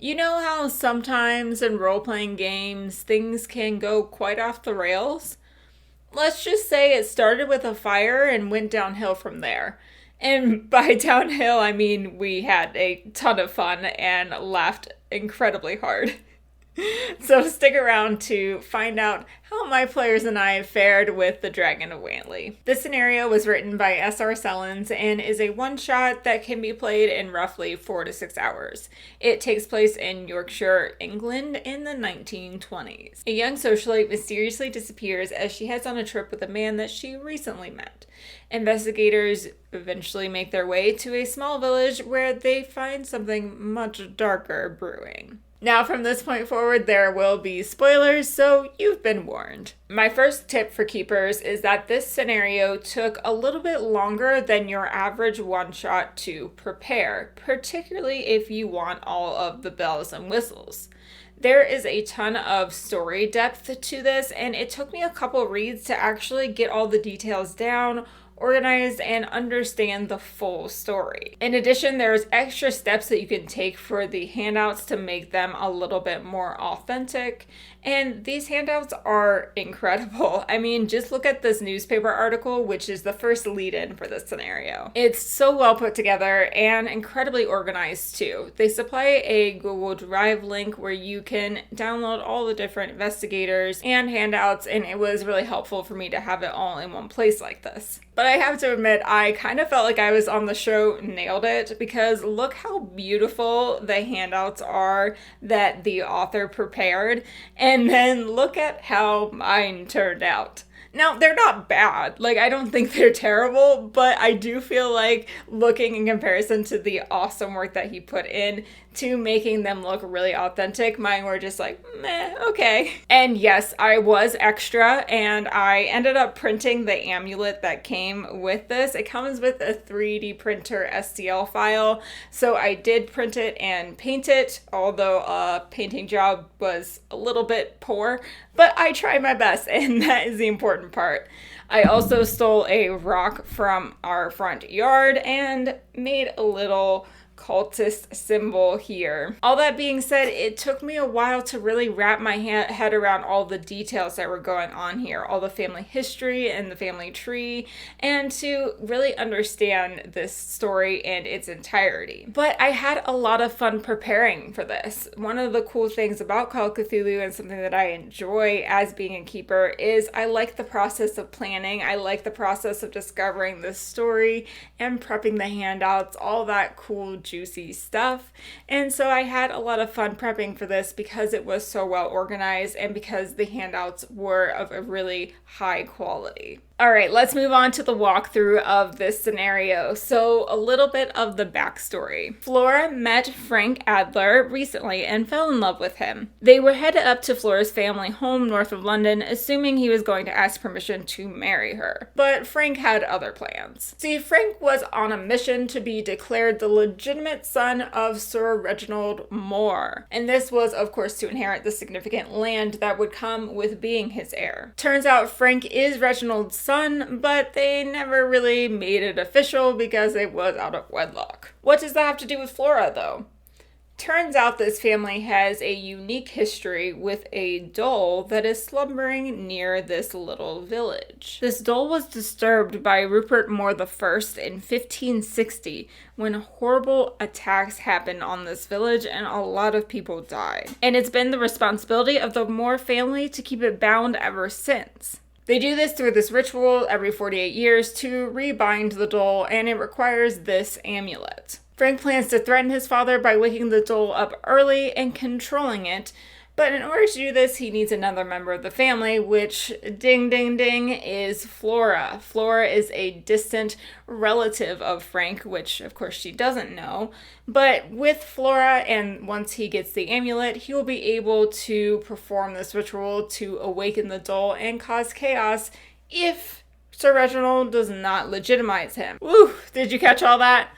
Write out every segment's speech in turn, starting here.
You know how sometimes in role playing games things can go quite off the rails? Let's just say it started with a fire and went downhill from there. And by downhill, I mean we had a ton of fun and laughed incredibly hard. So stick around to find out how my players and I fared with the Dragon of Wantley. This scenario was written by S.R. Sellens and is a one-shot that can be played in roughly 4 to 6 hours. It takes place in Yorkshire, England in the 1920s. A young socialite mysteriously disappears as she heads on a trip with a man that she recently met. Investigators eventually make their way to a small village where they find something much darker brewing. Now, from this point forward, there will be spoilers, so you've been warned. My first tip for keepers is that this scenario took a little bit longer than your average one-shot to prepare, particularly if you want all of the bells and whistles. There is a ton of story depth to this, and it took me a couple reads to actually get all the details down, organized, and understand the full story. In addition, there's extra steps that you can take for the handouts to make them a little bit more authentic. And these handouts are incredible. I mean, just look at this newspaper article, which is the first lead-in for this scenario. It's so well put together and incredibly organized too. They supply a Google Drive link where you can download all the different investigators and handouts, and it was really helpful for me to have it all in one place like this. But I have to admit, I kind of felt like I was on the show Nailed It, because look how beautiful the handouts are that the author prepared, and then look at how mine turned out. Now, they're not bad. Like, I don't think they're terrible, but I do feel like looking in comparison to the awesome work that he put in to making them look really authentic, mine were just like, meh, okay. And yes, I was extra, and I ended up printing the amulet that came with this. It comes with a 3D printer STL file, so I did print it and paint it, although a painting job was a little bit poor, but I tried my best, and that is the important part. I also stole a rock from our front yard and made a little cultist symbol here. All that being said, it took me a while to really wrap my head around all the details that were going on here, all the family history and the family tree, and to really understand this story in its entirety. But I had a lot of fun preparing for this. One of the cool things about Call of Cthulhu, and something that I enjoy as being a keeper, is I like the process of planning. I like the process of discovering the story and prepping the handouts, all that cool juicy stuff. And so I had a lot of fun prepping for this because it was so well organized and because the handouts were of a really high quality. All right, let's move on to the walkthrough of this scenario. So a little bit of the backstory. Flora met Frank Adler recently and fell in love with him. They were headed up to Flora's family home north of London, assuming he was going to ask permission to marry her. But Frank had other plans. See, Frank was on a mission to be declared the legitimate son of Sir Reginald More. And this was, of course, to inherit the significant land that would come with being his heir. Turns out Frank is Reginald's son, but they never really made it official because it was out of wedlock. What does that have to do with Flora, though? Turns out this family has a unique history with a doll that is slumbering near this little village. This doll was disturbed by Rupert More I in 1560 when horrible attacks happened on this village and a lot of people died. And it's been the responsibility of the More family to keep it bound ever since. They do this through this ritual every 48 years to rebind the doll, and it requires this amulet. Frank plans to threaten his father by waking the doll up early and controlling it, but in order to do this, he needs another member of the family, which, ding ding ding, is Flora. Flora is a distant relative of Frank, which of course she doesn't know, but with Flora, and once he gets the amulet, he will be able to perform this ritual to awaken the doll and cause chaos if Sir Reginald does not legitimize him. Woo! Did you catch all that?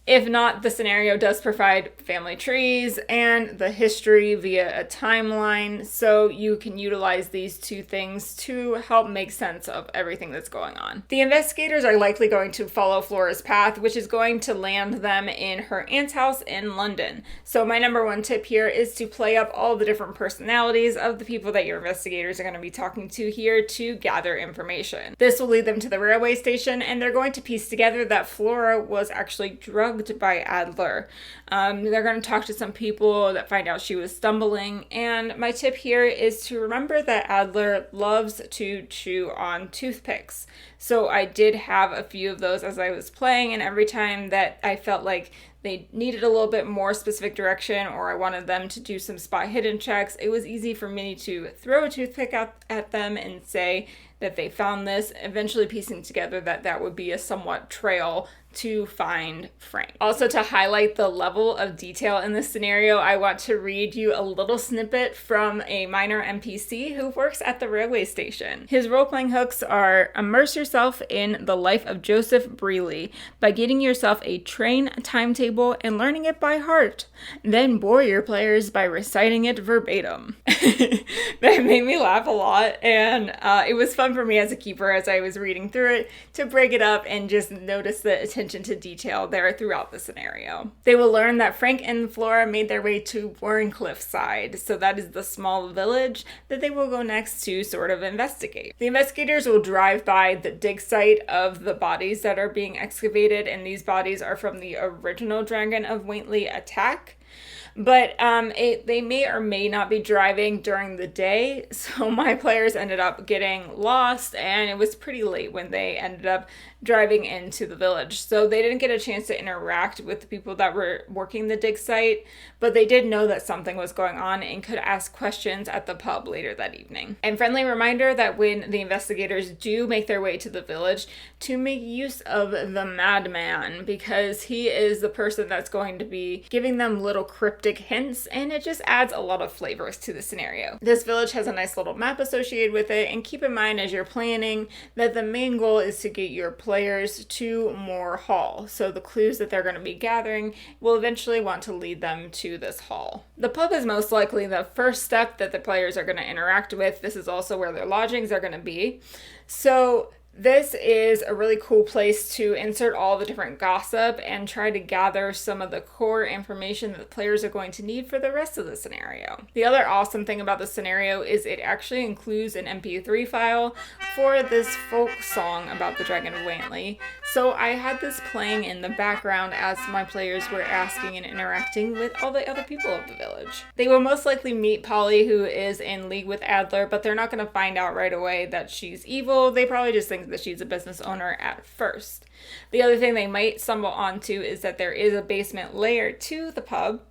If not, the scenario does provide family trees and the history via a timeline, so you can utilize these two things to help make sense of everything that's going on. The investigators are likely going to follow Flora's path, which is going to land them in her aunt's house in London. So my number one tip here is to play up all the different personalities of the people that your investigators are going to be talking to here to gather information. This will lead them to the railway station, and they're going to piece together that Flora was actually drugged by Adler. They're going to talk to some people that find out she was stumbling, and my tip here is to remember that Adler loves to chew on toothpicks. So I did have a few of those as I was playing, and every time that I felt like they needed a little bit more specific direction or I wanted them to do some spot hidden checks, it was easy for me to throw a toothpick at them and say that they found this, eventually piecing together that that would be a somewhat trail to find Frank. Also, to highlight the level of detail in this scenario, I want to read you a little snippet from a minor NPC who works at the railway station. His role-playing hooks are: immerse yourself in the life of Joseph Brealey by getting yourself a train timetable and learning it by heart. Then bore your players by reciting it verbatim. That made me laugh a lot, and it was fun for me as a keeper as I was reading through it to break it up and just notice the attention to detail there throughout the scenario. They will learn that Frank and Flora made their way to Warrenclyffe side, so that is the small village that they will go next to sort of investigate. The investigators will drive by the dig site of the bodies that are being excavated, and these bodies are from the original Dragon of Wantley attack. But they may or may not be driving during the day, so my players ended up getting lost, and it was pretty late when they ended up driving into the village. So they didn't get a chance to interact with the people that were working the dig site, but they did know that something was going on and could ask questions at the pub later that evening. And friendly reminder that when the investigators do make their way to the village, to make use of the madman, because he is the person that's going to be giving them little cryptic hints, and it just adds a lot of flavors to the scenario. This village has a nice little map associated with it, and keep in mind as you're planning that the main goal is to get your players to Moor Hall. So the clues that they're going to be gathering will eventually want to lead them to this hall. The pub is most likely the first step that the players are going to interact with. This is also where their lodgings are going to be. So this is a really cool place to insert all the different gossip and try to gather some of the core information that the players are going to need for the rest of the scenario. The other awesome thing about the scenario is it actually includes an MP3 file for this folk song about the Dragon of Wantley. So I had this playing in the background as my players were asking and interacting with all the other people of the village. They will most likely meet Polly, who is in league with Adler, but they're not going to find out right away that she's evil. They probably just think that she's a business owner at first. The other thing they might stumble onto is that there is a basement layer to the pub.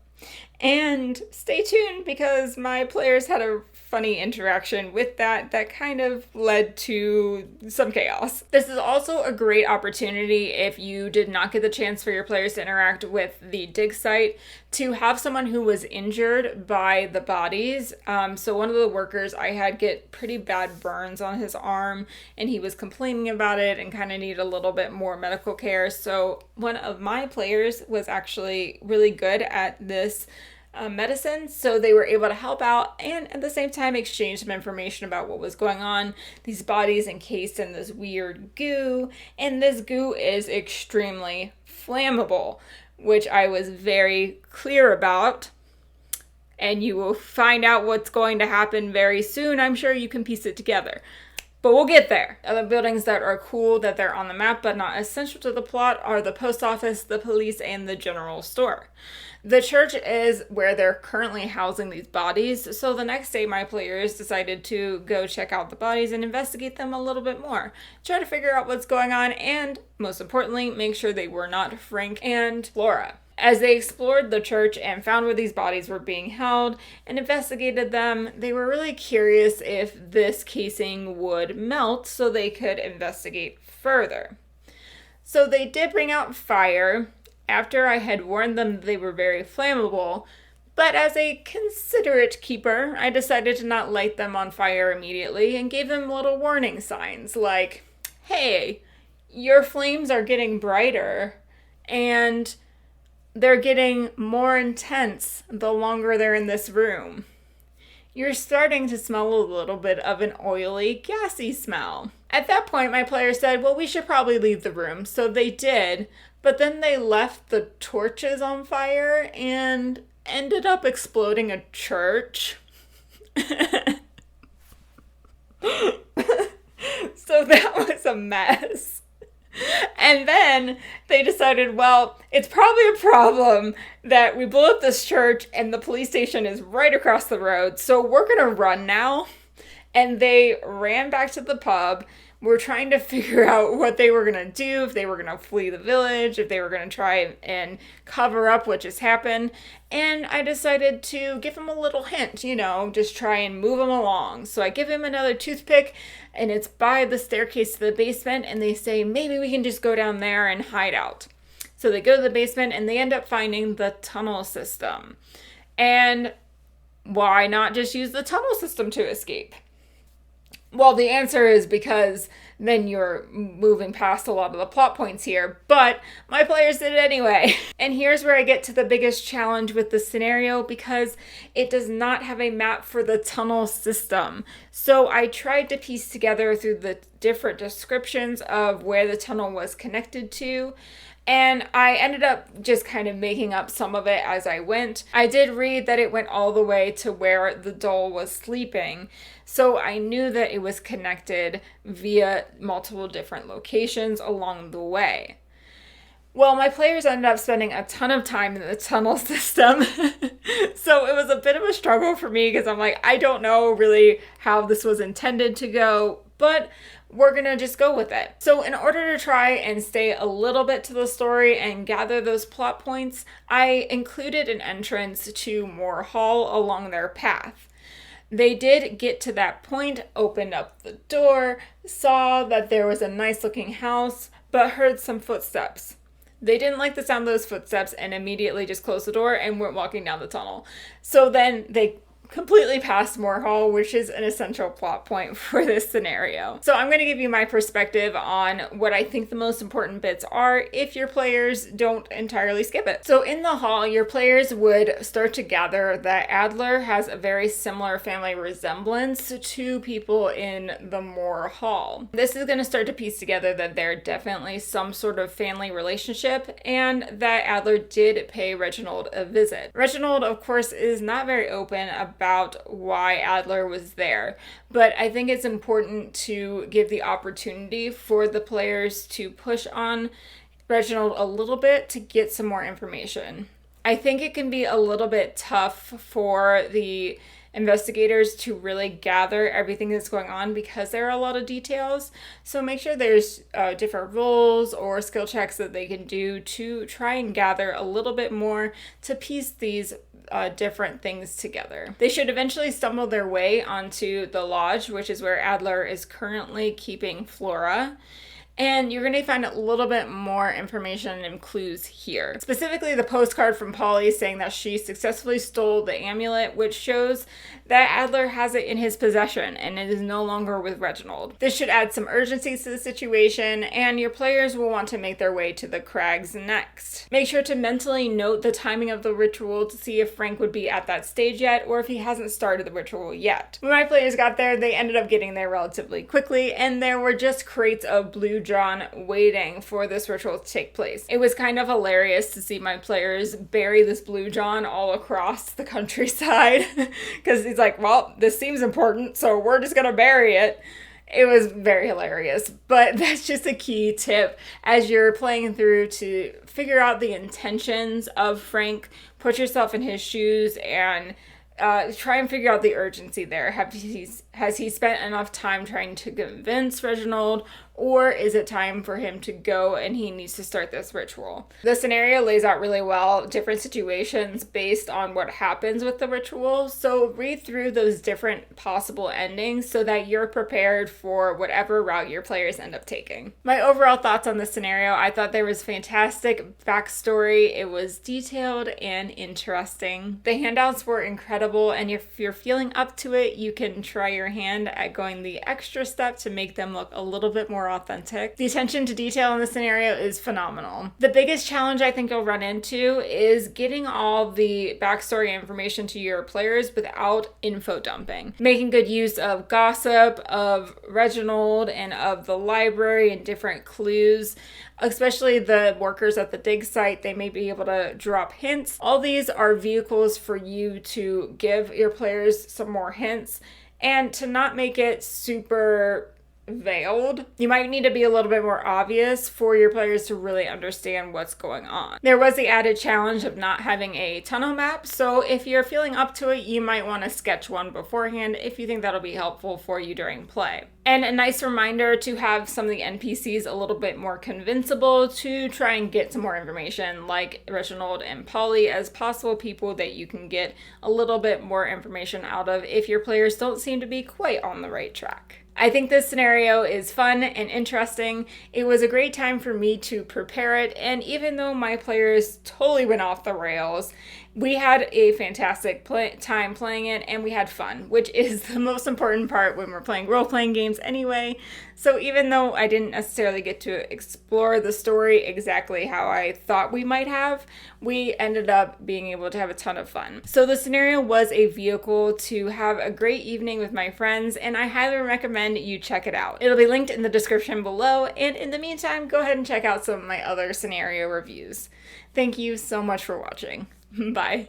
And stay tuned, because my players had a funny interaction with that kind of led to some chaos. This is also a great opportunity if you did not get the chance for your players to interact with the dig site to have someone who was injured by the bodies. So one of the workers I had get pretty bad burns on his arm, and he was complaining about it and kind of needed a little bit more medical care. So one of my players was actually really good at this medicine, so they were able to help out and at the same time exchange some information about what was going on. These bodies encased in this weird goo, and this goo is extremely flammable, which I was very clear about, and you will find out what's going to happen very soon. I'm sure you can piece it together. But we'll get there. Other buildings that are cool that they're on the map but not essential to the plot are the post office, the police, and the general store. The church is where they're currently housing these bodies, so the next day my players decided to go check out the bodies and investigate them a little bit more. Try to figure out what's going on, and most importantly, make sure they were not Frank and Flora. As they explored the church and found where these bodies were being held and investigated them, they were really curious if this casing would melt so they could investigate further. So they did bring out fire after I had warned them that they were very flammable, but as a considerate keeper, I decided to not light them on fire immediately and gave them little warning signs like, hey, your flames are getting brighter, and they're getting more intense the longer they're in this room. You're starting to smell a little bit of an oily, gassy smell. At that point, my player said, well, we should probably leave the room. So they did, but then they left the torches on fire and ended up exploding a church. So that was a mess. And then they decided, well, it's probably a problem that we blew up this church and the police station is right across the road. So we're going to run now. And they ran back to the pub. We're trying to figure out what they were going to do, if they were going to flee the village, if they were going to try and cover up what just happened. And I decided to give him a little hint, just try and move him along. So I give him another toothpick, and it's by the staircase to the basement, and they say, maybe we can just go down there and hide out. So they go to the basement, and they end up finding the tunnel system. And why not just use the tunnel system to escape? Well, the answer is because then you're moving past a lot of the plot points here, but my players did it anyway. And here's where I get to the biggest challenge with the scenario, because it does not have a map for the tunnel system. So I tried to piece together through the different descriptions of where the tunnel was connected to, and I ended up just kind of making up some of it as I went. I did read that it went all the way to where the doll was sleeping, so I knew that it was connected via multiple different locations along the way. Well, my players ended up spending a ton of time in the tunnel system, so it was a bit of a struggle for me because I'm like, I don't know really how this was intended to go, but we're going to just go with it. So in order to try and stay a little bit to the story and gather those plot points, I included an entrance to Moor Hall along their path. They did get to that point, opened up the door, saw that there was a nice looking house, but heard some footsteps. They didn't like the sound of those footsteps and immediately just closed the door and went walking down the tunnel. So then they completely past Moor Hall, which is an essential plot point for this scenario. So I'm going to give you my perspective on what I think the most important bits are if your players don't entirely skip it. So in the hall, your players would start to gather that Adler has a very similar family resemblance to people in the Moor Hall. This is going to start to piece together that they're definitely some sort of family relationship and that Adler did pay Reginald a visit. Reginald, of course, is not very open about why Adler was there, but I think it's important to give the opportunity for the players to push on Reginald a little bit to get some more information. I think it can be a little bit tough for the investigators to really gather everything that's going on because there are a lot of details. So make sure there's different roles or skill checks that they can do to try and gather a little bit more to piece these different things together. They should eventually stumble their way onto the lodge, which is where Adler is currently keeping Flora. And you're going to find a little bit more information and clues here. Specifically, the postcard from Polly saying that she successfully stole the amulet, which shows that Adler has it in his possession and it is no longer with Reginald. This should add some urgency to the situation, and your players will want to make their way to the crags next. Make sure to mentally note the timing of the ritual to see if Frank would be at that stage yet, or if he hasn't started the ritual yet. When my players got there, they ended up getting there relatively quickly, and there were just crates of blue John waiting for this ritual to take place. It was kind of hilarious to see my players bury this blue John all across the countryside because he's like, well, this seems important, so we're just gonna bury it. It was very hilarious, but that's just a key tip as you're playing through to figure out the intentions of Frank, put yourself in his shoes, and try and figure out the urgency there. Has he spent enough time trying to convince Reginald, or is it time for him to go and he needs to start this ritual? The scenario lays out really well different situations based on what happens with the ritual, so read through those different possible endings so that you're prepared for whatever route your players end up taking. My overall thoughts on this scenario, I thought there was fantastic backstory. It was detailed and interesting. The handouts were incredible, and if you're feeling up to it, you can try your hand at going the extra step to make them look a little bit more more authentic. The attention to detail in the scenario is phenomenal. The biggest challenge I think you'll run into is getting all the backstory information to your players without info dumping. Making good use of gossip, of Reginald, and of the library and different clues. Especially the workers at the dig site, they may be able to drop hints. All these are vehicles for you to give your players some more hints and to not make it super veiled. You might need to be a little bit more obvious for your players to really understand what's going on. There was the added challenge of not having a tunnel map, so if you're feeling up to it, you might want to sketch one beforehand if you think that'll be helpful for you during play. And a nice reminder to have some of the NPCs a little bit more convincible to try and get some more information, like Reginald and Polly, as possible people that you can get a little bit more information out of if your players don't seem to be quite on the right track. I think this scenario is fun and interesting. It was a great time for me to prepare it, and even though my players totally went off the rails, we had a fantastic time playing it, and we had fun, which is the most important part when we're playing role-playing games anyway. So even though I didn't necessarily get to explore the story exactly how I thought we might have, we ended up being able to have a ton of fun. So the scenario was a vehicle to have a great evening with my friends, and I highly recommend you check it out. It'll be linked in the description below, and in the meantime, go ahead and check out some of my other scenario reviews. Thank you so much for watching. Bye.